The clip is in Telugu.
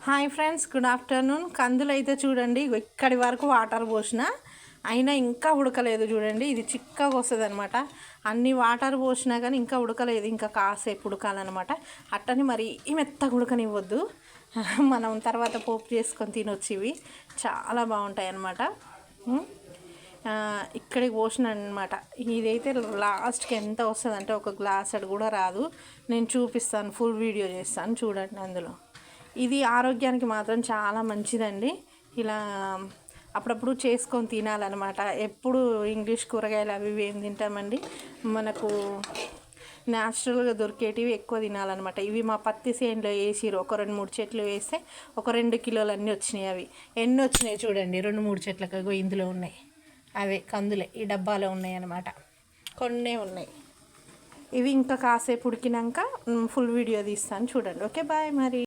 Hi friends, good afternoon. కందులు అయితే చూడండి ఇక్కడి వరకు వాటర్ పోసిన అయినా ఇంకా ఉడకలేదు. చూడండి ఇది చిక్కగా వస్తుంది అనమాట. అన్ని వాటర్ పోసినా కానీ ఇంకా ఉడకలేదు. ఇంకా కాసేపు ఉడకాలన్నమాట. అట్టని మరి మెత్తగా ఉడకనివ్వద్దు. మనం తర్వాత పోపు చేసుకొని తినొచ్చు. ఇవి చాలా బాగుంటాయి అన్నమాట. ఇక్కడికి పోసిన అనమాట. ఇదైతే లాస్ట్కి ఎంత వస్తుంది అంటే ఒక గ్లాస్ అడు కూడా రాదు. నేను చూపిస్తాను, ఫుల్ వీడియో చేస్తాను చూడండి. అందులో ఇది ఆరోగ్యానికి మాత్రం చాలా మంచిదండి. ఇలా అప్పుడప్పుడు చేసుకొని తినాలన్నమాట. ఎప్పుడు ఇంగ్లీష్ కూరగాయలు అవి ఇవి ఏం తింటామండి. మనకు న్యాచురల్గా దొరికేటివి ఎక్కువ తినాలన్నమాట. ఇవి మా పత్తి చేనులో వేసిరు. ఒక 2-3 చెట్లు వేస్తే ఒక 2 కిలోలు అన్నీ వచ్చినాయి. అవి ఎన్ని వచ్చినాయి చూడండి. 2-3 చెట్లకు ఇందులో ఉన్నాయి. అవే కందులే ఈ డబ్బాలో ఉన్నాయి అన్నమాట. కొన్నే ఉన్నాయి. ఇవి ఇంకా కాసేపు ఉడికినాక ఫుల్ వీడియో తీస్తాను చూడండి. ఓకే, బాయ్ మరి.